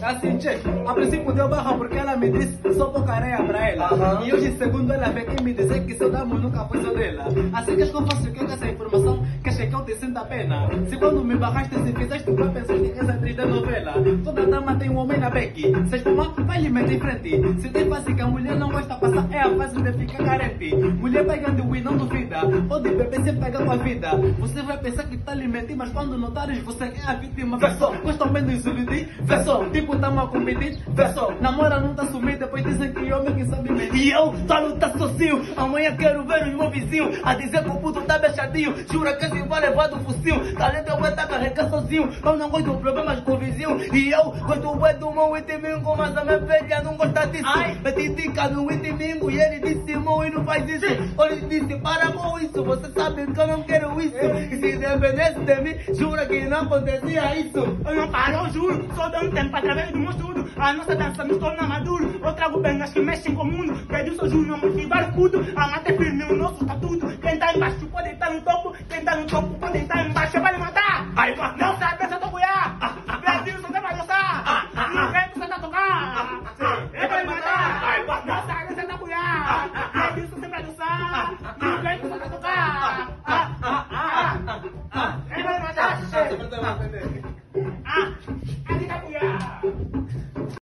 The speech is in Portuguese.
Assim, che, a princípio deu barra porque ela me disse que sou pouca areia pra ela. E hoje, segundo ela, vem aqui me dizer que seu damo nunca foi só dela. Assim que eu faço que essa informação, quer que eu te sinta a pena. Se quando me barraste, se fizeste pra pensar que essa atriz da novela. Toda dama tem um homem na beque. Se espumar, vai lhe meter em frente. Se tem fase que a mulher não gosta de passar, é a fase de ficar carente. Mulher pegando e não duvida. Pode beber sem pegar tua vida. Você vai pensar que tá lhe mentindo, mas quando notares, você é a vítima. Gostam bem de iludir? Versão. Tipo, tamo a competir, versão. Namora não tá sumido, depois dizem que homem que sabe mentir. E eu só não tá sozinho. Amanhã quero ver os meus vizinhos a dizer que o puto tá bechadinho. Jura que esse vai levar do fuzil. Talento eu vou estar carregando sozinho. Eu não gosto de problemas com o vizinho. E eu gosto bem do meu itimingo, mas a minha velha não gosta disso. Meti dica no itimingo e ele disse, irmão, e não faz isso. Ele disse, para com isso, você sabe que eu não quero isso. E se dependesse de mim, jura que não acontecia isso. Eu não paro, eu juro. Só dou um tempo através do meu estudo. A nossa dança nos torna maduro. Eu trago bengas que mexem com o mundo. Pede o seu júnior, motivar o puto. A mata é firme, o nosso tá tudo.